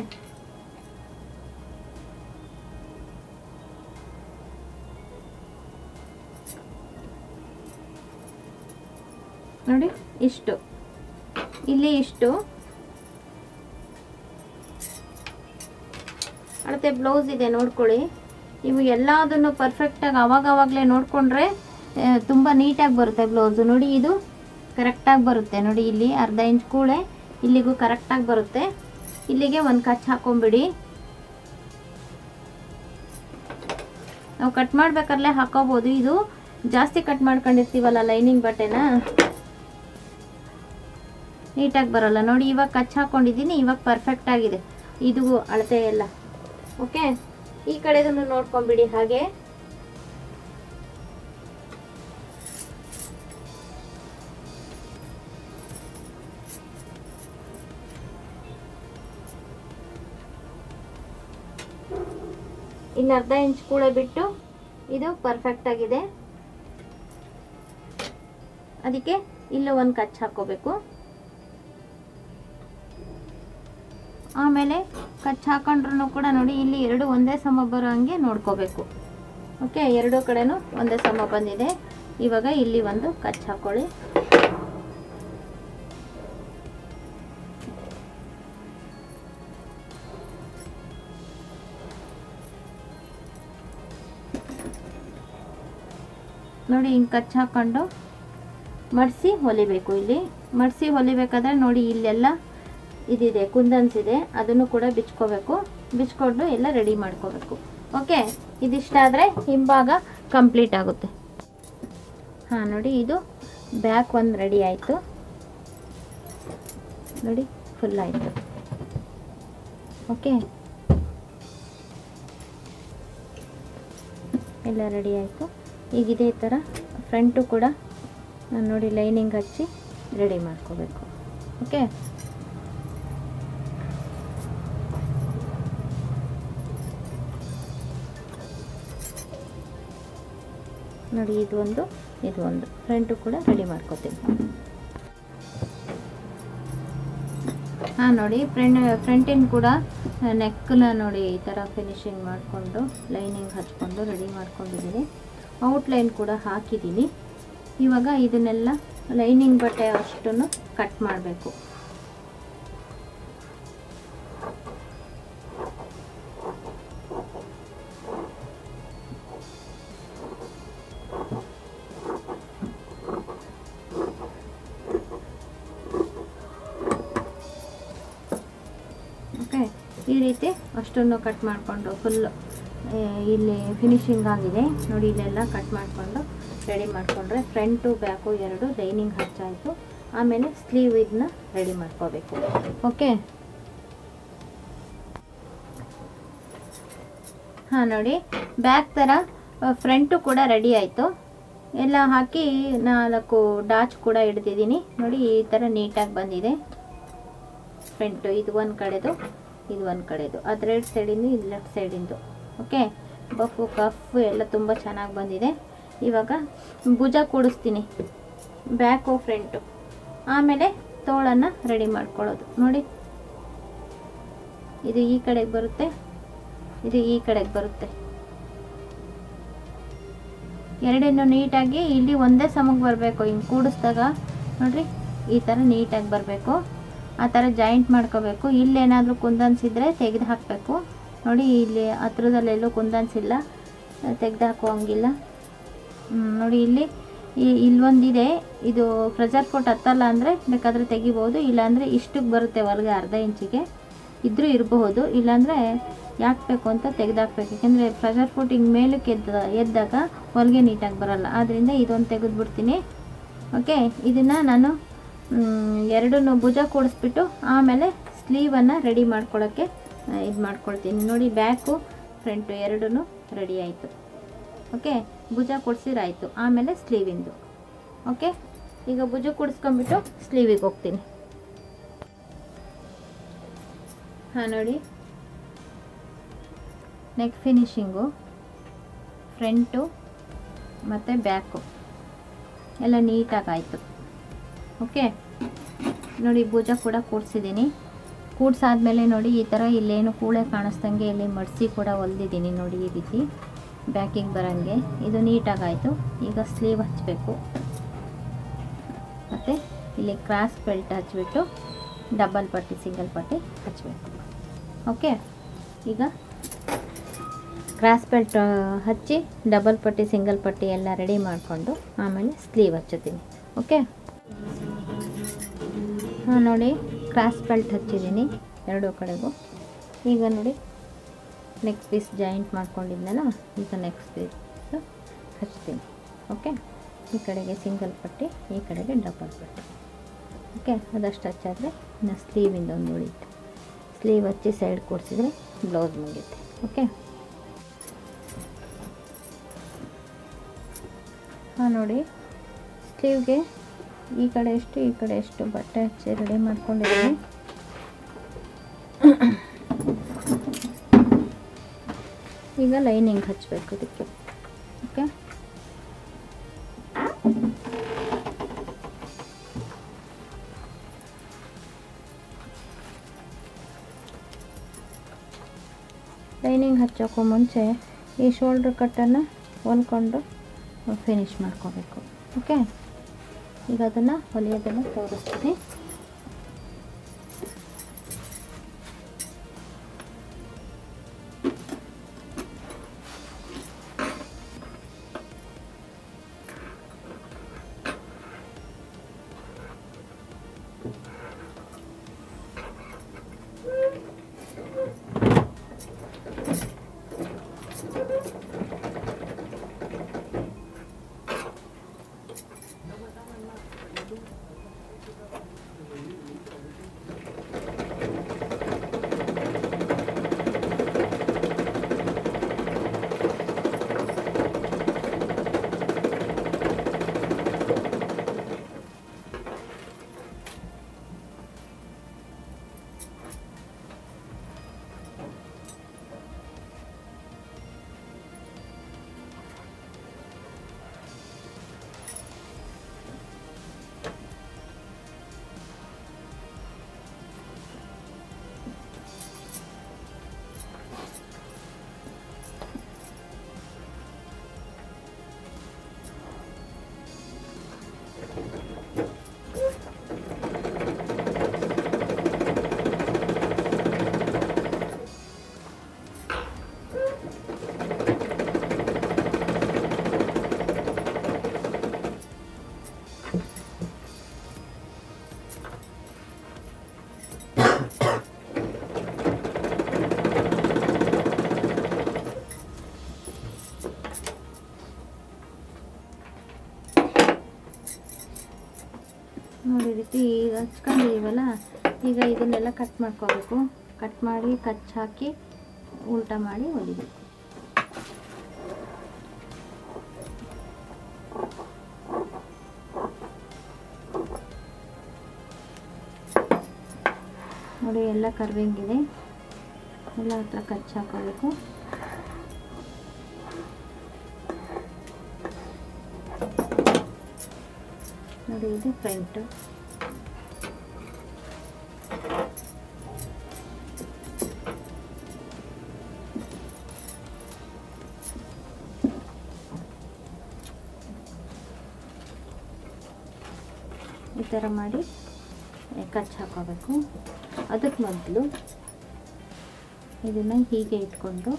ನೋಡಿ ಇಷ್ಟು, ಇಲ್ಲಿ ಇಷ್ಟು ಅಳತೆ ಬ್ಲೌಸ್ ಇದೆ ನೋಡ್ಕೊಳ್ಳಿ. ನೀವು ಎಲ್ಲದನ್ನು ಪರ್ಫೆಕ್ಟಾಗಿ ಅವಾಗವಾಗಲೇ ನೋಡಿಕೊಂಡ್ರೆ ತುಂಬ ನೀಟಾಗಿ ಬರುತ್ತೆ ಬ್ಲೌಸು. ನೋಡಿ ಇದು ಕರೆಕ್ಟಾಗಿ ಬರುತ್ತೆ. ನೋಡಿ ಇಲ್ಲಿ ಅರ್ಧ ಇಂಚ್ ಕೂಳೆ ಇಲ್ಲಿಗೂ ಕರೆಕ್ಟಾಗಿ ಬರುತ್ತೆ. ಇಲ್ಲಿಗೆ ಒಂದು ಕಚ್ ಹಾಕೊಂಬಿಡಿ. ನಾವು ಕಟ್ ಮಾಡ್ಬೇಕಾದ್ರೆ ಹಾಕೋಬೋದು. ಇದು ಜಾಸ್ತಿ ಕಟ್ ಮಾಡ್ಕೊಂಡಿರ್ತೀವಲ್ಲ ಲೈನಿಂಗ್ ಬಟ್ಟೆನ, ನೀಟಾಗಿ ಬರೋಲ್ಲ. ನೋಡಿ ಇವಾಗ ಕಚ್ ಹಾಕೊಂಡಿದ್ದೀನಿ, ಇವಾಗ ಪರ್ಫೆಕ್ಟ್ ಆಗಿದೆ ಇದು ಅಳತೆ ಎಲ್ಲ. ಓಕೆ, ಈ ಕಡೆದನ್ನು ನೋಡ್ಕೊಂಬಿಡಿ ಹಾಗೆ. ಇನ್ನು ಅರ್ಧ ಇಂಚ್ ಕೂಡ ಬಿಟ್ಟು ಇದು ಪರ್ಫೆಕ್ಟ್ ಆಗಿದೆ. ಅದಕ್ಕೆ ಇಲ್ಲೂ ಒಂದು ಕಚ್ ಹಾಕೋಬೇಕು. ಆಮೇಲೆ ಕಚ್ ಹಾಕೊಂಡ್ರೂ ಕೂಡ ನೋಡಿ ಇಲ್ಲಿ ಎರಡು ಒಂದೇ ಸಮ ಬರೋ ಹಂಗೆ ನೋಡ್ಕೋಬೇಕು. ಓಕೆ, ಎರಡೂ ಕಡೆನೂ ಒಂದೇ ಸಮ ಬಂದಿದೆ. ಇವಾಗ ಇಲ್ಲಿ ಒಂದು ಕಚ್ ಹಾಕೊಳ್ಳಿ. ನೋಡಿ ಹಿಂಗೆ ಕಚ್ ಹಾಕೊಂಡು ಮಡಿಸಿ ಹೊಲಿಬೇಕು. ಇಲ್ಲಿ ಮಡಿಸಿ ಹೊಲಿಬೇಕಾದ್ರೆ ನೋಡಿ ಇಲ್ಲೆಲ್ಲ ಇದಿದೆ, ಕುಂದನ್ಸ್ ಇದೆ, ಅದನ್ನು ಕೂಡ ಬಿಚ್ಕೋಬೇಕು. ಬಿಚ್ಕೊಂಡು ಎಲ್ಲ ರೆಡಿ ಮಾಡ್ಕೋಬೇಕು. ಓಕೆ, ಇದಿಷ್ಟಾದರೆ ಹಿಂಭಾಗ ಕಂಪ್ಲೀಟ್ ಆಗುತ್ತೆ. ಹಾಂ, ನೋಡಿ ಇದು ಬ್ಯಾಕ್ ಒಂದು ರೆಡಿ ಆಯಿತು. ನೋಡಿ ಫುಲ್ ಆಯಿತು. ಓಕೆ, ಎಲ್ಲ ರೆಡಿ ಆಯಿತು. ಈಗ ಇದೇ ಥರ ಫ್ರಂಟು ಕೂಡ ನೋಡಿ ಲೈನಿಂಗ್ ಹಚ್ಚಿ ರೆಡಿ ಮಾಡ್ಕೋಬೇಕು. ಓಕೆ, ನೋಡಿ ಇದು ಒಂದು ಫ್ರಂಟು ಕೂಡ ರೆಡಿ ಮಾಡ್ಕೋತೀನಿ. ಹಾಂ, ನೋಡಿ ಫ್ರಂಟಿನ ಕೂಡ ನೆಕ್ಕನ್ನ ನೋಡಿ ಈ ಥರ ಫಿನಿಶಿಂಗ್ ಮಾಡಿಕೊಂಡು ಲೈನಿಂಗ್ ಹಚ್ಕೊಂಡು ರೆಡಿ ಮಾಡ್ಕೊಂಡಿದ್ದೀನಿ. ಔಟ್ಲೈನ್ ಕೂಡ ಹಾಕಿದ್ದೀನಿ. ಇವಾಗ ಇದನ್ನೆಲ್ಲ ಲೈನಿಂಗ್ ಬಟ್ಟೆ ಅಷ್ಟನ್ನು ಕಟ್ ಮಾಡಬೇಕು. ಓಕೆ, ಈ ರೀತಿ ಅಷ್ಟನ್ನು ಕಟ್ ಮಾಡಿಕೊಂಡು ಫುಲ್ ಇಲ್ಲಿ ಫಿನಿಶಿಂಗ್ ಆಗಿದೆ ನೋಡಿ. ಇಲ್ಲೆಲ್ಲ ಕಟ್ ಮಾಡಿಕೊಂಡು ರೆಡಿ ಮಾಡಿಕೊಂಡ್ರೆ ಫ್ರಂಟು ಬ್ಯಾಕು ಎರಡು ಲೈನಿಂಗ್ ಹಚ್ಚಾಯಿತು. ಆಮೇಲೆ ಸ್ಲೀವ್ ಇದನ್ನ ರೆಡಿ ಮಾಡ್ಕೋಬೇಕು. ಓಕೆ, ಹಾಂ, ನೋಡಿ ಬ್ಯಾಕ್ ಥರ ಫ್ರಂಟು ಕೂಡ ರೆಡಿ ಆಯಿತು. ಎಲ್ಲ ಹಾಕಿ 4 ಡಾಚ್ ಕೂಡ ಹಿಡ್ದಿದ್ದೀನಿ. ನೋಡಿ ಈ ಥರ ನೀಟಾಗಿ ಬಂದಿದೆ ಫ್ರಂಟು. ಇದು ಒಂದು ಕಡೆದು, ಇದು ಒಂದು ಕಡೆದು, ಅದು ರೈಟ್ ಸೈಡಿಂದು, ಇದು ಲೆಫ್ಟ್ ಸೈಡಿಂದು. ಓಕೆ, ಬಫು ಕಫ್ ಎಲ್ಲ ತುಂಬ ಚೆನ್ನಾಗಿ ಬಂದಿದೆ. ಇವಾಗ ಭುಜ ಕೂಡಿಸ್ತೀನಿ, ಬ್ಯಾಕು ಫ್ರಂಟು. ಆಮೇಲೆ ತೋಳನ್ನು ರೆಡಿ ಮಾಡ್ಕೊಳ್ಳೋದು. ನೋಡಿ ಇದು ಈ ಕಡೆಗೆ ಬರುತ್ತೆ, ಇದು ಈ ಕಡೆಗೆ ಬರುತ್ತೆ. ಎರಡನ್ನೂ ನೀಟಾಗಿ ಇಲ್ಲಿ ಒಂದೇ ಸಮಕ್ಕೆ ಬರಬೇಕು. ಹಿಂಗೆ ಕೂಡಿಸಿದಾಗ ನೋಡಿರಿ ಈ ಥರ ನೀಟಾಗಿ ಬರಬೇಕು. ಆ ಥರ ಜಾಯಿಂಟ್ ಮಾಡ್ಕೋಬೇಕು. ಇಲ್ಲೇನಾದರೂ ಕುಂದನ್ಸಿದ್ರೆ ತೆಗೆದು ಹಾಕಬೇಕು. ನೋಡಿ ಇಲ್ಲಿ ಹತ್ರದಲ್ಲೆಲ್ಲೂ ಕುಂದನ್ಸಿಲ್ಲ, ತೆಗೆದು ಹಾಕುವಂಗಿಲ್ಲ. ನೋಡಿ ಇಲ್ಲೊಂದಿದೆ, ಇದು ಪ್ರೆಷರ್ ಫುಟ್ ಹತ್ತಲ್ಲ ಅಂದರೆ ಬೇಕಾದರೆ ತೆಗಿಬೋದು. ಇಲ್ಲಾಂದರೆ ಇಷ್ಟಕ್ಕೆ ಬರುತ್ತೆ ಹೊರಗೆ, ಅರ್ಧ ಇಂಚಿಗೆ ಇದ್ರೂ ಇರಬಹುದು. ಇಲ್ಲಾಂದರೆ ಯಾಕೆ ಬೇಕು ಅಂತ ತೆಗೆದಾಕ್ಬೇಕು. ಯಾಕೆಂದರೆ ಪ್ರೆಷರ್ ಫುಟ್ ಹಿಂಗೆ ಮೇಲಕ್ಕೆ ಎದ್ದಾಗ ಹೊರಗೆ ನೀಟಾಗಿ ಬರೋಲ್ಲ. ಆದ್ದರಿಂದ ಇದೊಂದು ತೆಗೆದುಬಿಡ್ತೀನಿ. ಓಕೆ, ಇದನ್ನು ನಾನು ಎರಡನ್ನೂ ಭುಜ ಕೂಡಿಸ್ಬಿಟ್ಟು ಆಮೇಲೆ ಸ್ಲೀವನ್ನು ರೆಡಿ ಮಾಡ್ಕೊಳ್ಳೋಕ್ಕೆ ಇದು ಮಾಡ್ಕೊಳ್ತೀನಿ. ನೋಡಿ ಬ್ಯಾಕು ಫ್ರಂಟು ಎರಡೂ ರೆಡಿ ಆಯಿತು. ಓಕೆ, ಭುಜ ಕೂಡಿಸಿರಾಯಿತು. ಆಮೇಲೆ ಸ್ಲೀವಿಂದು. ಓಕೆ, ಈಗ ಭುಜ ಕೂಡಿಸ್ಕೊಂಡ್ಬಿಟ್ಟು ಸ್ಲೀವಿಗೆ ಹೋಗ್ತೀನಿ. ಹಾಂ, ನೋಡಿ ನೆಕ್ ಫಿನಿಶಿಂಗು ಫ್ರಂಟು ಮತ್ತು ಬ್ಯಾಕು ಎಲ್ಲ ನೀಟಾಗಾಯಿತು. ಓಕೆ, ನೋಡಿ ಭುಜ ಕೂಡ ಕೂಡಿಸಿದ್ದೀನಿ. ಕೂಡ್ಸಾದ್ಮೇಲೆ ನೋಡಿ ಈ ಥರ ಇಲ್ಲೇನು ಕೂಳೆ ಕಾಣಿಸ್ದಂಗೆ ಇಲ್ಲಿ ಮಡಿಸಿ ಕೂಡ ಹೊಲ್ದಿದ್ದೀನಿ ನೋಡಿ, ಈ ರೀತಿ ಬ್ಯಾಕಿಗೆ ಬರೋಂಗೆ. ಇದು ನೀಟಾಗಾಯಿತು. ಈಗ ಸ್ಲೀವ್ ಹಚ್ಚಬೇಕು ಮತ್ತು ಇಲ್ಲಿ ಕ್ರಾಸ್ ಬೆಲ್ಟ್ ಹಚ್ಚಿಬಿಟ್ಟು ಡಬಲ್ ಪಟ್ಟಿ ಸಿಂಗಲ್ ಪಟ್ಟಿ ಹಚ್ಚಬೇಕು. ಓಕೆ, ಈಗ ಕ್ರಾಸ್ ಬೆಲ್ಟ್ ಹಚ್ಚಿ ಡಬಲ್ ಪಟ್ಟಿ ಸಿಂಗಲ್ ಪಟ್ಟಿ ಎಲ್ಲ ರೆಡಿ ಮಾಡಿಕೊಂಡು ಆಮೇಲೆ ಸ್ಲೀವ್ ಹಚ್ಚುತ್ತೀನಿ. ಓಕೆ, ಹಾಂ ನೋಡಿ ಕ್ರಾಸ್ ಬೆಲ್ಟ್ ಹಚ್ಚಿದ್ದೀನಿ ಎರಡೂ ಕಡೆಗೂ. ಈಗ ನೋಡಿ ನೆಕ್ ಪೀಸ್ ಜಾಯಿಂಟ್ ಮಾಡ್ಕೊಂಡಿದ್ನಲ್ಲ, ಈಗ ನೆಕ್ಸ್ಟ್ ಪೀಸ್ ಹಚ್ತೀನಿ. ಓಕೆ, ಈ ಕಡೆಗೆ ಸಿಂಗಲ್ ಪಟ್ಟಿ, ಈ ಕಡೆಗೆ ಡಬಲ್ ಪಟ್ಟಿ. ಓಕೆ, ಅದಷ್ಟು ಹಚ್ಚಾದರೆ ಇನ್ನು ಸ್ಲೀವಿಂದ ಒಂದು ಉಳಿಯುತ್ತೆ. ಸ್ಲೀವ್ ಹಚ್ಚಿ ಸೈಡ್ ಕೂಡಿಸಿದ್ರೆ ಬ್ಲೌಸ್ ಮುಗಿಯುತ್ತೆ. ಓಕೆ, ಹಾಂ ನೋಡಿ ಸ್ಲೀವ್ಗೆ ಈ ಕಡೆ ಎಷ್ಟು ಈ ಕಡೆ ಎಷ್ಟು ಬಟ್ಟೆ ಹಚ್ಚಿ ರೆಡಿ ಮಾಡ್ಕೊಂಡಿದ್ದೀನಿ. ಈಗ ಲೈನಿಂಗ್ ಹಚ್ಚಬೇಕು ಇದಕ್ಕೆ. ಓಕೆ, ಲೈನಿಂಗ್ ಹಚ್ಚೋಕ್ಕೂ ಮುಂಚೆ ಈ ಶೋಲ್ಡ್ರ್ ಕಟ್ಟನ್ನು ಹೊಲ್ಕೊಂಡು ಫಿನಿಶ್ ಮಾಡ್ಕೋಬೇಕು. ಓಕೆ, ಈಗ ಅದನ್ನು ಹೊಲಿಯೋದನ್ನು ತೋರಿಸ್ತೀನಿ. ನೋಡಿ ರೀತಿ ಈಗ ಹಚ್ಕೊಂಡಿದ್ದೀವಲ್ಲ, ಈಗ ಇದನ್ನೆಲ್ಲ ಕಟ್ ಮಾಡ್ಕೋಬೇಕು. ಕಟ್ ಮಾಡಿ ಕಚ್ ಹಾಕಿ ಉಲ್ಟಾ ಮಾಡಿ ಹೊಲಿಬೇಕು. ನೋಡಿ ಎಲ್ಲ ಕರ್ವಿಂಗ್ ಇದೆ, ಎಲ್ಲ ಹತ್ರ ಕಚ್ ಹಾಕೋಬೇಕು. ನೋಡಿ ಇದು ಫ್ರಂಟ್, ಈ ಥರ ಮಾಡಿ ಕಚ್ ಹಾಕೋಬೇಕು. ಅದಕ್ಕೆ ಮೊದಲು ಇದನ್ನು ಹೀಗೆ ಇಟ್ಕೊಂಡು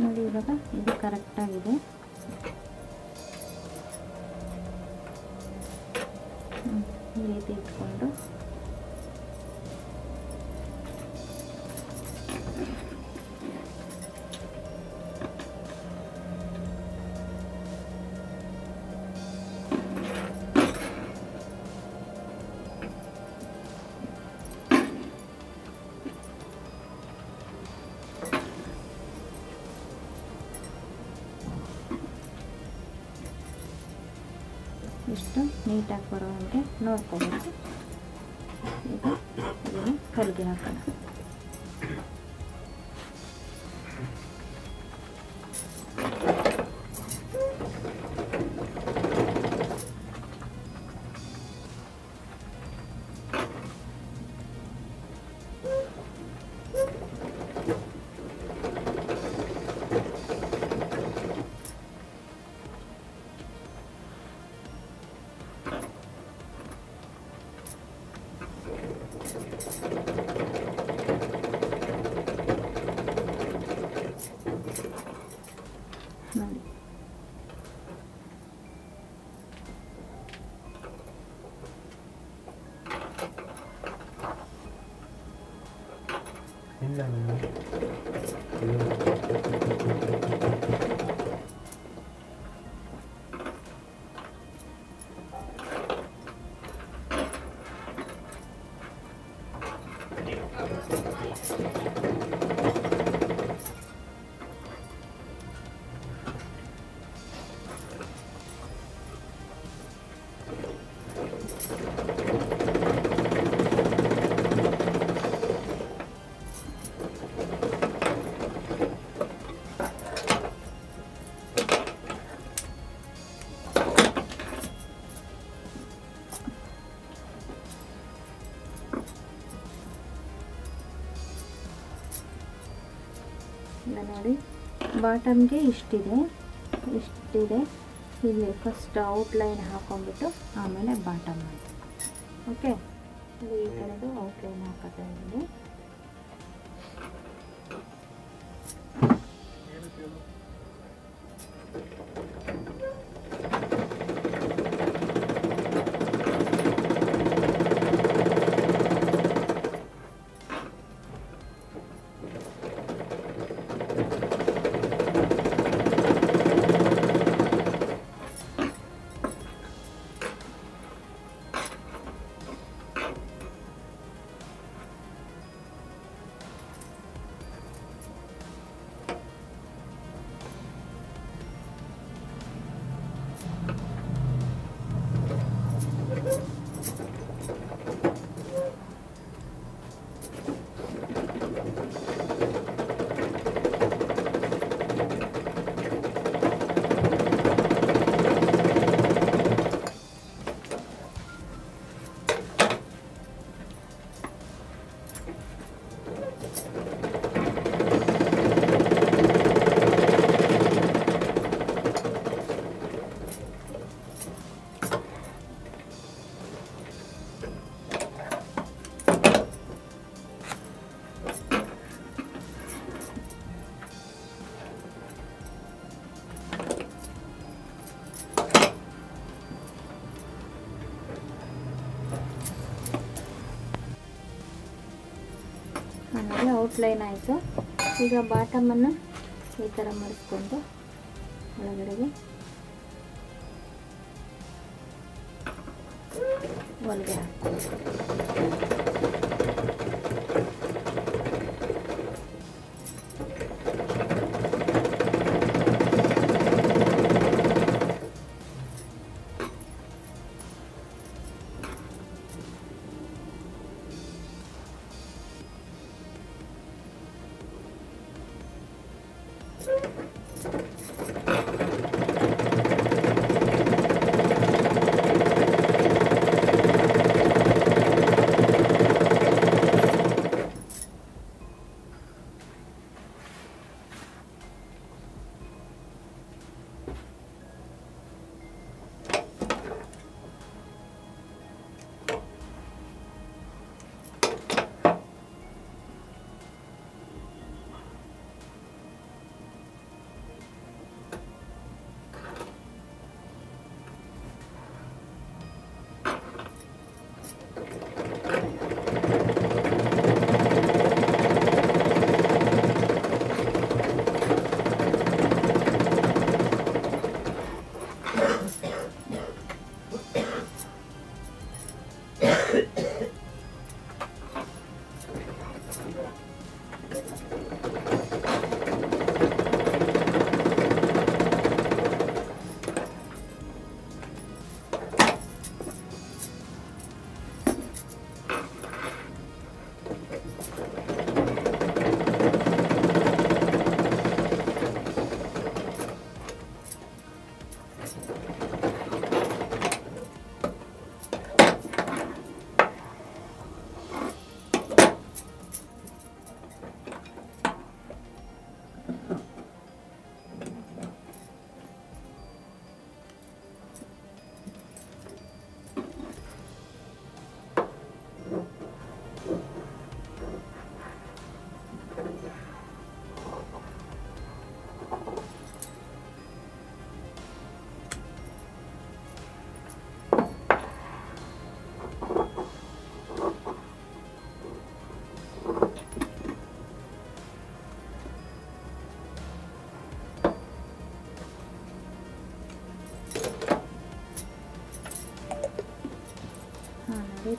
ನೋಡಿ ಇವಾಗ ಇದು ಕರೆಕ್ಟಾಗಿದೆ. ಈ ರೀತಿ ಇಟ್ಕೊಂಡು ಇಷ್ಟು ನೀಟಾಗಿ ಬರೋ ಹಾಗೆ ನೋಡ್ಕೋಬೇಕು. ಈಗ ಇದನ್ನು ಹೊಲಿಗೆ ಹಾಕೋಣ. ನೋಡಿ ನೋಡಿ ಬಾಟಮ್ಗೆ ಇಷ್ಟಿದೆ ಇಲ್ಲಿ ಫಸ್ಟ್ ಔಟ್ಲೈನ್ ಹಾಕೊಂಡ್ಬಿಟ್ಟು ಆಮೇಲೆ ಬಾಟಮ್ ಮಾಡಿ. ಓಕೆ, ಈ ಥರದ್ದು ಔಟ್ಲೈನ್ ಹಾಕೋತಾ ಇದ್ದೀನಿ. ಆಮೇಲೆ ಔಟ್ಲೈನ್ ಆಯಿತು. ಈಗ ಬಾಟಮನ್ನು ಈ ಥರ ಮಡಿಸ್ಕೊಂಡು ಒಳಗಡೆಗೆ ಹೊಲಿಗೆ ಹಾಕ್ಕೊಂಡು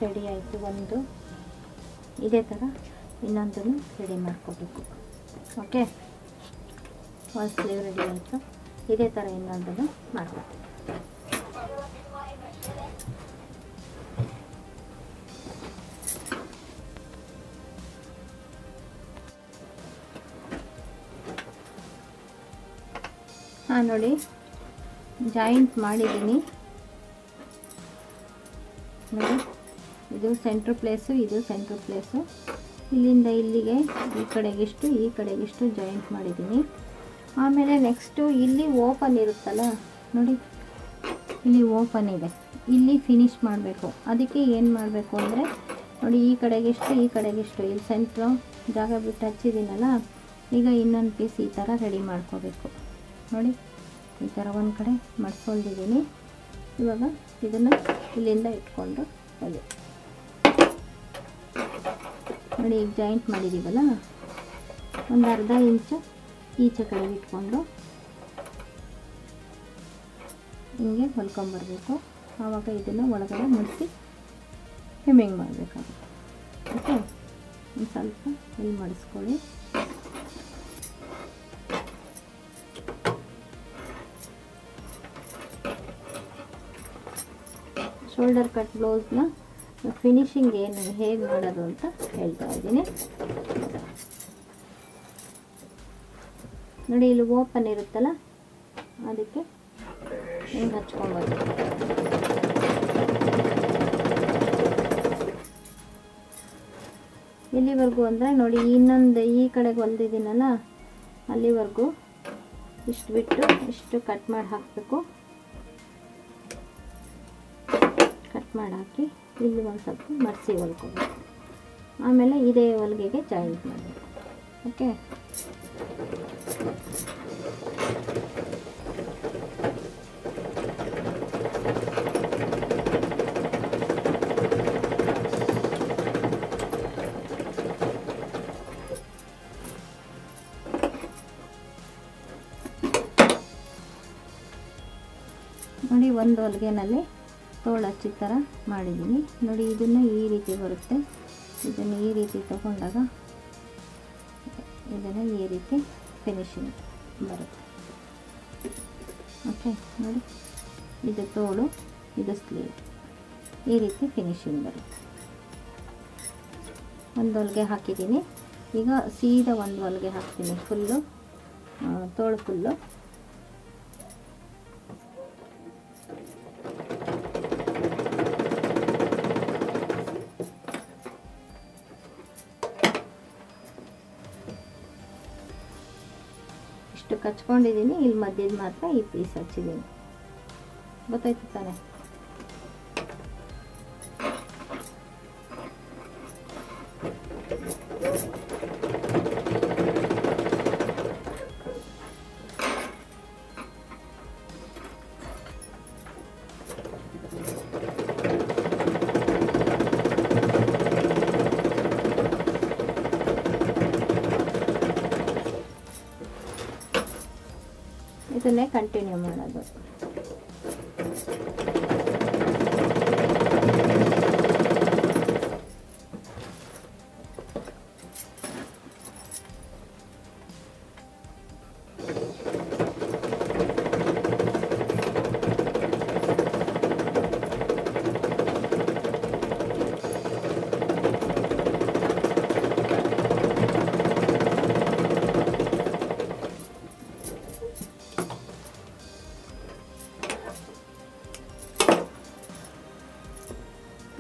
ರೆಡಿ ಆಯಿತು. ಒಂದು ಇದೇ ಥರ ಇನ್ನೊಂದನ್ನು ರೆಡಿ ಮಾಡ್ಕೋಬೇಕು. ಓಕೆ, ಒಂದು ಸ್ಲೀವ್ ರೆಡಿ ಆಯಿತು. ಇದೇ ಥರ ಇನ್ನೊಂದನ್ನು ಮಾಡ್ಕೋಬೇಕು. ನೋಡಿ, ಜಾಯಿಂಟ್ ಮಾಡಿದ್ದೀನಿ ನೋಡಿ. ಇದು ಸೆಂಟ್ರ್ ಪ್ಲೇಸು, ಇದು ಸೆಂಟ್ರ್ ಪ್ಲೇಸು. ಇಲ್ಲಿಂದ ಇಲ್ಲಿಗೆ ಈ ಕಡೆಗಿಷ್ಟು ಈ ಕಡೆಗಿಷ್ಟು ಜಾಯಿಂಟ್ ಮಾಡಿದ್ದೀನಿ. ಆಮೇಲೆ ನೆಕ್ಸ್ಟು ಇಲ್ಲಿ ಓಪನ್ ಇರುತ್ತಲ್ಲ ನೋಡಿ, ಇಲ್ಲಿ ಓಪನ್ ಇದೆ, ಇಲ್ಲಿ ಫಿನಿಶ್ ಮಾಡಬೇಕು. ಅದಕ್ಕೆ ಏನು ಮಾಡಬೇಕು ಅಂದರೆ ನೋಡಿ, ಈ ಕಡೆಗಿಷ್ಟು ಈ ಕಡೆಗಿಷ್ಟು, ಇಲ್ಲಿ ಸೆಂಟ್ರು ಜಾಗ ಬಿಟ್ಟು ಹಚ್ಚಿದ್ದೀನಲ್ಲ. ಈಗ ಇನ್ನೊಂದು ಪೀಸ್ ಈ ಥರ ರೆಡಿ ಮಾಡ್ಕೋಬೇಕು ನೋಡಿ. ಈ ಥರ ಒಂದು ಕಡೆ ಮಡ್ಸ್ಕೊಂಡಿದ್ದೀನಿ. ಇವಾಗ ಇದನ್ನು ಇಲ್ಲಿಂದ ಇಟ್ಕೊಂಡು ಹೋಗಿ ನೋಡಿ. ಈಗ ಜಾಯಿಂಟ್ ಮಾಡಿದ್ದೀವಲ್ಲ, ಒಂದು ಅರ್ಧ ಇಂಚು ಈಚೆ ಕಡೆಗೆ ಇಟ್ಕೊಂಡು ಹಿಂಗೆ ಹೊಲ್ಕೊಂಬರ್ಬೇಕು. ಆವಾಗ ಇದನ್ನು ಒಳಗಡೆ ಮುಡಿಸಿ ಹೆಮ್ಮಿಂಗ್ ಮಾಡಬೇಕಾಗುತ್ತೆ. ಓಕೆ, ಒಂದು ಸ್ವಲ್ಪ ಇಲ್ಲಿ ಮಡಿಸ್ಕೊಳ್ಳಿ. ಶೋಲ್ಡರ್ ಕಟ್ ಬ್ಲೌಸ್ನ ಫಿನಿಶಿಂಗ್ ಹೇಗೆ ಮಾಡೋದು ಅಂತ ಹೇಳ್ತಾ ಇದ್ದೀನಿ ನೋಡಿ. ಇಲ್ಲಿ ಓಪನ್ ಇರುತ್ತಲ್ಲ, ಅದಕ್ಕೆ ಹಿಂಗೆ ಹಚ್ಕೊಬೋದು. ಎಲ್ಲಿವರೆಗೂ ಅಂದರೆ ನೋಡಿ, ಇನ್ನೊಂದು ಈ ಕಡೆಗೆ ಹೊಲ್ದಿದ್ದೀನಲ್ಲ, ಅಲ್ಲಿವರೆಗೂ ಇಷ್ಟು ಬಿಟ್ಟು ಇಷ್ಟು ಕಟ್ ಮಾಡಿ ಹಾಕಬೇಕು. ಕಟ್ ಮಾಡಿ ಹಾಕಿ ಇಲ್ಲಿ ಒಂದು ಸ್ವಲ್ಪ ಮಡಿಸಿ ಹೊಲ್ಕೋಬೇಕು. ಆಮೇಲೆ ಇದೇ ಹೊಲಿಗೆಗೆ ಜಾಯಿಂಟ್ ಮಾಡಬೇಕು. ಓಕೆ, ನೋಡಿ. ಒಂದು ಹೊಲಿಗೆನಲ್ಲಿ ತೋಳು ಹಚ್ಚಿ ಥರ ಮಾಡಿದ್ದೀನಿ ನೋಡಿ. ಇದನ್ನು ಈ ರೀತಿ ಬರುತ್ತೆ. ಇದನ್ನು ಈ ರೀತಿ ತಗೊಂಡಾಗ ಇದನ್ನು ಈ ರೀತಿ ಫಿನಿಶಿಂಗ್ ಬರುತ್ತೆ. ಓಕೆ ನೋಡಿ, ಇದು ತೋಳು, ಇದು ಸ್ಲೀವ್, ಈ ರೀತಿ ಫಿನಿಶಿಂಗ್ ಬರುತ್ತೆ. ಒಂದು ಹೊಲಿಗೆ ಹಾಕಿದ್ದೀನಿ. ಈಗ ಸೀದಾ ಒಂದು ಹೊಲಿಗೆ ಹಾಕ್ತೀನಿ, ಫುಲ್ಲು ತೋಳು ಫುಲ್ಲು. ಇಷ್ಟು ಕಚ್ಕೊಂಡಿದ್ದೀನಿ. ಇಲ್ಲಿ ಮಧ್ಯದ ಮಾತ್ರ ಈ ಪೀಸ್ ಹಚ್ಚಿದ್ದೀನಿ. ಗೊತ್ತಾಯ್ತು ತಾನೆ? ಇದನ್ನೇ ಕಂಟಿನ್ಯೂ ಮಾಡೋದು.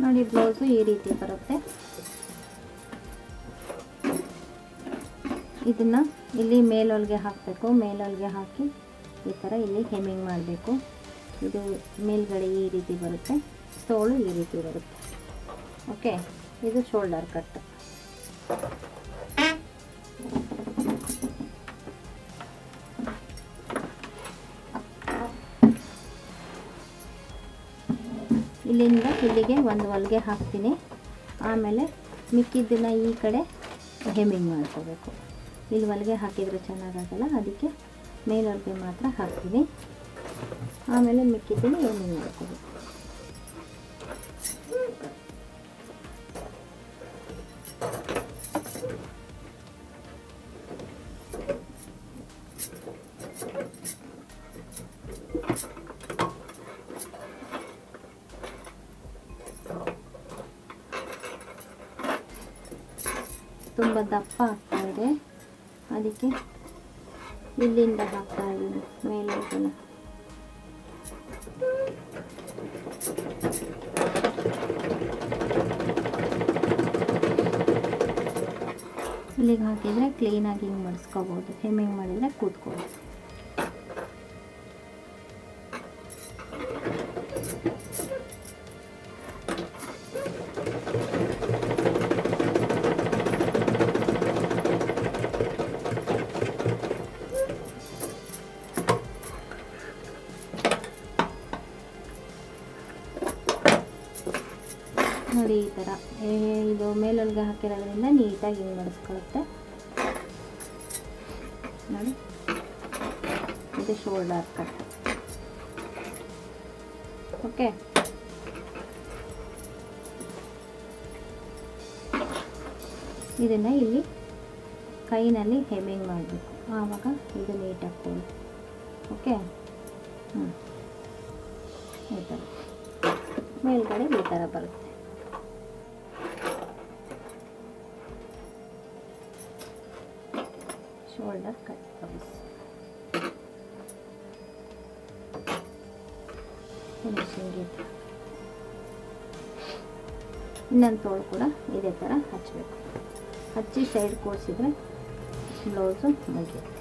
ನೋಡಿ ಬ್ಲೌಸು ಈ ರೀತಿ ಬರುತ್ತೆ. ಇದನ್ನು ಇಲ್ಲಿ ಮೇಲೊಳಗೆ ಹಾಕಬೇಕು. ಮೇಲೊಳಗೆ ಹಾಕಿ ಈ ಥರ ಇಲ್ಲಿ ಹೆಮ್ಮಿಂಗ್ ಮಾಡಬೇಕು. ಇದು ಮೇಲ್ಗಡೆ ಈ ರೀತಿ ಬರುತ್ತೆ, ತೋಳು ಈ ರೀತಿ ಬರುತ್ತೆ. ಓಕೆ, ಇದು ಶೋಲ್ಡರ್ ಕಟ್. ಇಲ್ಲಿಂದ ಇಲ್ಲಿಗೆ ಒಂದು ಹೊಲಿಗೆ ಹಾಕ್ತೀನಿ. ಆಮೇಲೆ ಮಿಕ್ಕಿದ್ದನ್ನು ಈ ಕಡೆ ಹೆಮ್ಮಿಂಗ್ ಮಾಡ್ಕೋಬೇಕು. ಇಲ್ಲಿ ಹೊಲಿಗೆ ಹಾಕಿದರೆ ಚೆನ್ನಾಗಾಗಲ್ಲ, ಅದಕ್ಕೆ ಮೇಲೊಳಗೆ ಮಾತ್ರ ಹಾಕ್ತೀನಿ. ಆಮೇಲೆ ಮಿಕ್ಕಿದ್ದನ್ನು ಹೆಮ್ಮಿಂಗ್ ಮಾಡ್ಕೋಬೇಕು. ತುಂಬ ದಪ್ಪ ಆಗ್ತಾ ಇದೆ, ಅದಕ್ಕೆ ಇಲ್ಲಿಂದ ಹಾಕ್ತಾ ಇದ್ದೀನಿ ಮೇಲೊಳಗೆ. ಇಲ್ಲಿಗೆ ಹಾಕಿದರೆ ಕ್ಲೀನಾಗಿ ಹಿಂಗೆ ಮಡಿಸ್ಕೋಬೋದು. ಹೆಮ್ಮಿಂಗ್ ಮಾಡಿದರೆ ಕೂತ್ಕೋಬೋದು. ನೋಡಿ ಈ ಥರ ಇದು ಮೇಲೊಳಗೆ ಹಾಕಿರೋದ್ರಿಂದ ನೀಟಾಗಿ ಹಿಂಗೆ ಮಡಿಸ್ಕೊಳ್ಳುತ್ತೆ. ನೋಡಿ, ಇದು ಶೋಲ್ಡರ್ ಕಟ್. ಓಕೆ, ಇದನ್ನು ಇಲ್ಲಿ ಕೈನಲ್ಲಿ ಹೆಮ್ಮಿಂಗ್ ಮಾಡಬೇಕು, ಆವಾಗ ಇದು ನೀಟಾಗಿ ಕೊಡುತ್ತೆ. ಓಕೆ, ಈ ಥರ ಮೇಲ್ಗಡೆ ಈ ಥರ ಬರುತ್ತೆ. ಶೋಲ್ಡರ್ ಕಟ್ ಬ್ಲೌಸ್ ಫಿನಿಶಿಂಗ್ ಇದೆ. ಇನ್ನೊಂದು ತೋಳು ಕೂಡ ಇದೇ ಥರ ಹಚ್ಚಬೇಕು. ಹಚ್ಚಿ ಸೈಡ್ ಕೋರ್ಸಿದ್ರೆ ಬ್ಲೌಸು ಮುಗಿಯುತ್ತೆ.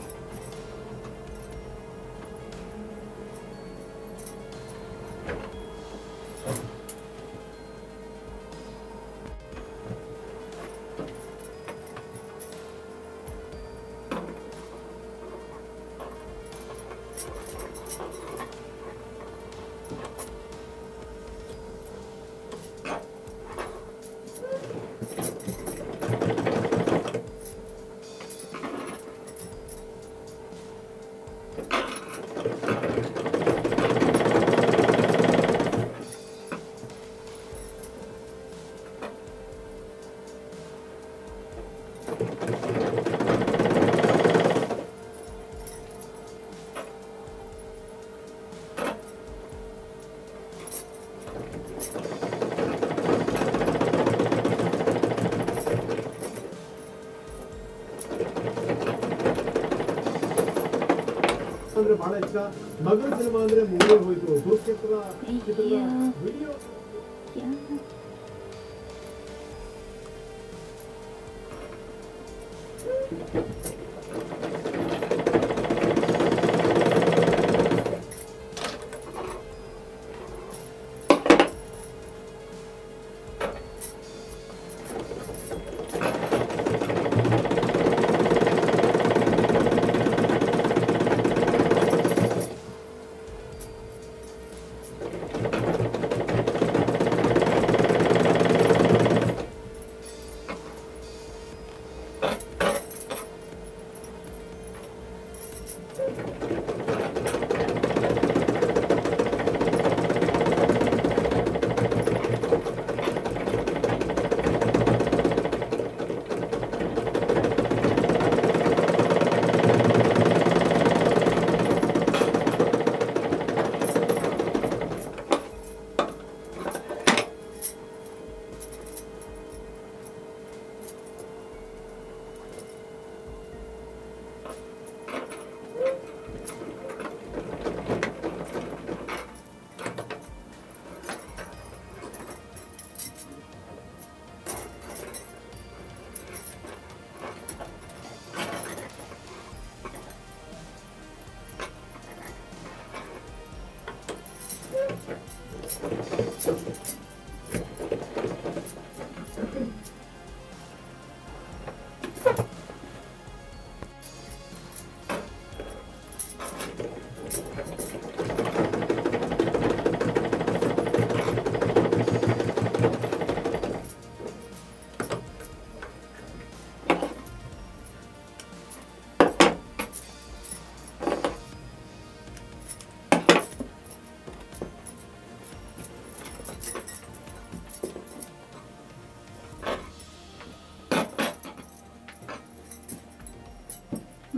ಅಂದ್ರೆ ಬಹಳ ಇಷ್ಟ. ಮಗನ ಸಿನಿಮಾ ಅಂದ್ರೆ ಮೂವೇ ಹೋಯ್ತು. ಕುರುಕ್ಷೇತ್ರ ಚಿತ್ರದ ವಿಡಿಯೋ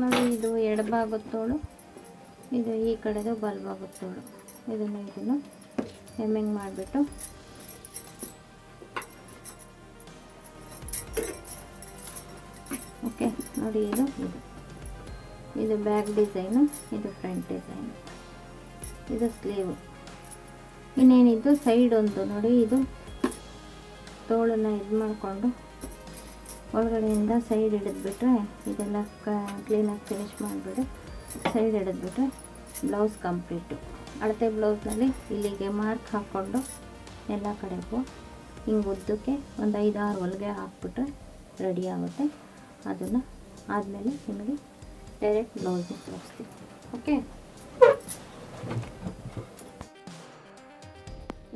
ನೋಡಿ ಇದು ಎಡಭಾಗದ ತೋಳು, ಇದು ಈ ಕಡೆದು ಬಲಭಾಗದ ತೋಳು. ಇದನ್ನು ಹೆಮ್ಮಿಂಗ್ ಮಾಡಿಬಿಟ್ಟು ಓಕೆ. ನೋಡಿ ಇದು ಬ್ಯಾಕ್ ಡಿಸೈನು, ಇದು ಫ್ರಂಟ್ ಡಿಸೈನು, ಇದು ಸ್ಲೀವು. ಇನ್ನೇನಿದ್ದು ಸೈಡ್ ಒಂದು ನೋಡಿ, ಇದು ತೋಳನ್ನು ಇದು ಮಾಡಿಕೊಂಡು ಒಳಗಡೆಯಿಂದ ಸೈಡ್ ಹಿಡಿದ್ಬಿಟ್ರೆ ಇದೆಲ್ಲ ಕ್ಲೀನಾಗಿ ಫಿನಿಶ್ ಮಾಡಿಬಿಟ್ಟು ಸೈಡ್ ಹಿಡಿದ್ಬಿಟ್ರೆ ಬ್ಲೌಸ್ ಕಂಪ್ಲೀಟು. ಅಳತೆ ಬ್ಲೌಸ್ನಲ್ಲಿ ಇಲ್ಲಿಗೆ ಮಾರ್ಕ್ ಹಾಕ್ಕೊಂಡು ಎಲ್ಲ ಕಡೆಗೂ ಹಿಂಗೆ ಉದ್ದಕ್ಕೆ ಒಂದು 5-6 ಹೊಲಿಗೆ ಹಾಕ್ಬಿಟ್ರೆ ರೆಡಿ ಆಗುತ್ತೆ. ಅದನ್ನು ಆದಮೇಲೆ ನಿಮಗೆ ಡೈರೆಕ್ಟ್ ಬ್ಲೌಸ್ನ ತೋರಿಸ್ತೀವಿ. ಓಕೆ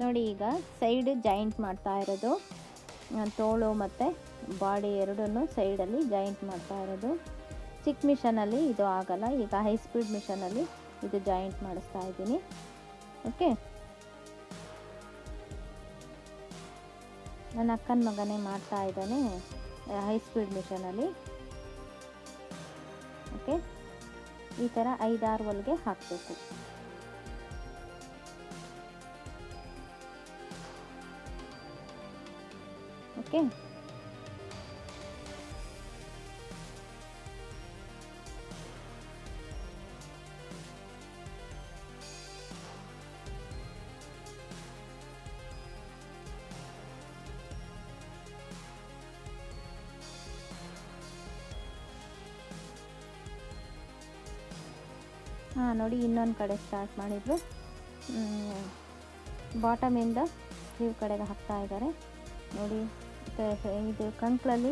ನೋಡಿ, ಈಗ ಸೈಡ್ ಜಾಯಿಂಟ್ ಮಾಡ್ತಾ ಇರೋದು, ತೋಳು ಮತ್ತು ಬಾಡಿ ಎರಡನ್ನೂ ಸೈಡಲ್ಲಿ ಜಾಯಿಂಟ್ ಮಾಡ್ತಾ ಇರೋದು. ಚಿಕ್ಕ ಮಿಷನಲ್ಲಿ ಇದು ಆಗಲ್ಲ, ಈಗ ಹೈ ಸ್ಪೀಡ್ ಮಿಷನಲ್ಲಿ ಇದು ಜಾಯಿಂಟ್ ಮಾಡಿಸ್ತಾ ಇದ್ದೀನಿ. ಓಕೆ, ನನ್ನ ಅಕ್ಕನ ಮಗನೇ ಮಾಡ್ತಾ ಇದ್ದಾನೆ ಹೈ ಸ್ಪೀಡ್ ಮಿಷನಲ್ಲಿ. ಓಕೆ, ಈ ಥರ 5-6 ಹೊಲಿಗೆ ಹಾಕಬೇಕು. ಓಕೆ, ನೋಡಿ ಇನ್ನೊಂದು ಕಡೆ ಸ್ಟಾರ್ಟ್ ಮಾಡಿದ್ರು. ಬಾಟಮಿಂದ ಸ್ಲೀವ್ ಕಡೆಗೆ ಹಾಕ್ತಾ ಇದ್ದಾರೆ ನೋಡಿ. ಇದು ಕಂಕ್ಳಲ್ಲಿ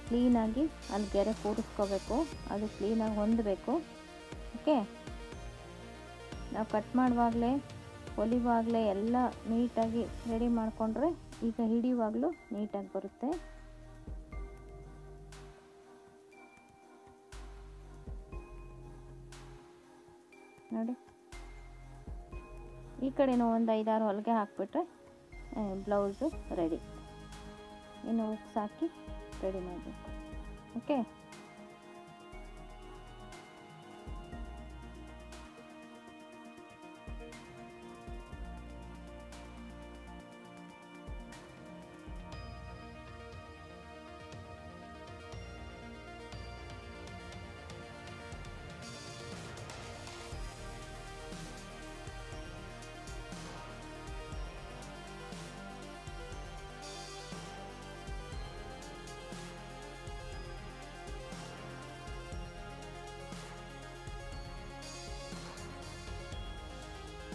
ಕ್ಲೀನಾಗಿ ಅಲ್ಲಿ ಗೆರೆ ಕೂರಿಸ್ಕೋಬೇಕು, ಅದು ಕ್ಲೀನಾಗಿ ಹೊಂದಬೇಕು. ಓಕೆ, ನಾವು ಕಟ್ ಮಾಡುವಾಗಲೇ ಹೊಲಿವಾಗಲೇ ಎಲ್ಲ ನೀಟಾಗಿ ರೆಡಿ ಮಾಡಿಕೊಂಡ್ರೆ ಈಗ ಹಿಡಿಯುವಾಗಲೂ ನೀಟಾಗಿ ಬರುತ್ತೆ. ನೋಡಿ, ಈ ಕಡೆನೂ ಒಂದು 5-6 ಹೊಲಿಗೆ ಹಾಕ್ಬಿಟ್ರೆ ಬ್ಲೌಸು ರೆಡಿ. ಇನ್ನು ಉಕ್ಸ್ ಹಾಕಿ ರೆಡಿ ಮಾಡಬೇಕು. ಓಕೆ,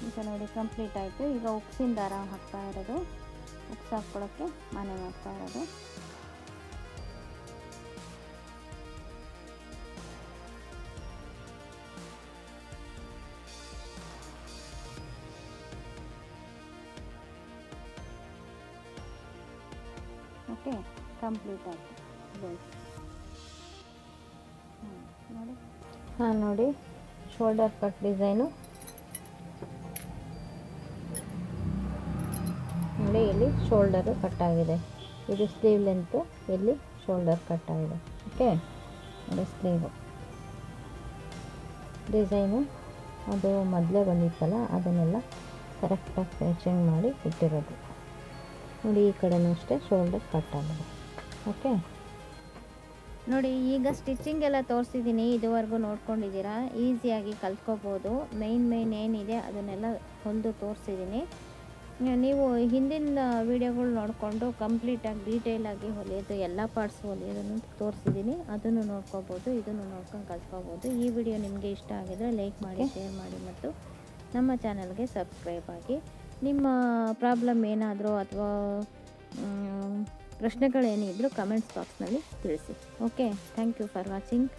ಈಗ ನೋಡಿ ಕಂಪ್ಲೀಟ್ ಆಯಿತು. ಈಗ ಉಕ್ಸಿನ ದಾರ ಹಾಕ್ತಾ ಇರೋದು, ಉಕ್ಸ್ ಹಾಕ್ಕೊಳ್ಳೋಕ್ಕೆ ಮನೆ ಮಾಡ್ತಾ ಇರೋದು. ಓಕೆ, ಕಂಪ್ಲೀಟ್ ಆಯಿತು ಬ್ಲೌಸ್. ನೋಡಿ, ನೋಡಿ ಶೋಲ್ಡರ್ ಕಟ್ ಡಿಸೈನು ನೋಡಿ, ಇಲ್ಲಿ ಶೋಲ್ಡರು ಕಟ್ ಆಗಿದೆ. ಇದು ಸ್ಲೀವ್ ಲೆಂತು, ಇಲ್ಲಿ ಶೋಲ್ಡರ್ ಕಟ್ ಆಗಿದೆ. ಓಕೆ, ನೋಡಿ ಸ್ಲೀವು ಡಿಸೈನು ಅದು ಮೊದಲೇ ಬಂದಿತ್ತಲ್ಲ, ಅದನ್ನೆಲ್ಲ ಕರೆಕ್ಟಾಗಿ ಫಿನಿಶಿಂಗ್ ಮಾಡಿ ಇಟ್ಟಿರೋದು. ನೋಡಿ, ಈ ಕಡೆನೂ ಅಷ್ಟೇ ಶೋಲ್ಡರ್ ಕಟ್ ಆಗಿದೆ. ಓಕೆ, ನೋಡಿ ಈಗ ಸ್ಟಿಚಿಂಗ್ ಎಲ್ಲ ತೋರಿಸಿದ್ದೀನಿ. ಇದುವರೆಗೂ ನೋಡ್ಕೊಂಡಿದ್ದೀರಾ, ಈಸಿಯಾಗಿ ಕಲ್ತ್ಕೋಬೋದು. ಮೇನ್ ಏನಿದೆ ಅದನ್ನೆಲ್ಲ ಹೊಂದು ತೋರಿಸಿದ್ದೀನಿ. ನೀವು ಹಿಂದಿನ ವೀಡಿಯೋಗಳು ನೋಡಿಕೊಂಡು ಕಂಪ್ಲೀಟಾಗಿ ಡೀಟೇಲಾಗಿ ಹೊಲಿಯೋದು ಎಲ್ಲ ಪಾರ್ಟ್ಸ್ ಹೊಲಿಯೋದನ್ನು ತೋರಿಸಿದ್ದೀನಿ, ಅದನ್ನು ನೋಡ್ಕೋಬೋದು. ಇದನ್ನು ನೋಡ್ಕೊಂಡು ಕಲ್ತ್ಕೋಬೋದು. ಈ ವಿಡಿಯೋ ನಿಮಗೆ ಇಷ್ಟ ಆಗಿದರೆ ಲೈಕ್ ಮಾಡಿ, ಶೇರ್ ಮಾಡಿ ಮತ್ತು ನಮ್ಮ ಚಾನಲ್ಗೆ ಸಬ್ಸ್ಕ್ರೈಬ್ ಆಗಿ. ನಿಮ್ಮ ಪ್ರಾಬ್ಲಮ್ ಏನಾದರೂ ಅಥವಾ ಪ್ರಶ್ನೆಗಳೇನಿದ್ರೂ ಕಮೆಂಟ್ಸ್ ಬಾಕ್ಸ್ನಲ್ಲಿ ತಿಳಿಸಿ. Okay, thank you for watching.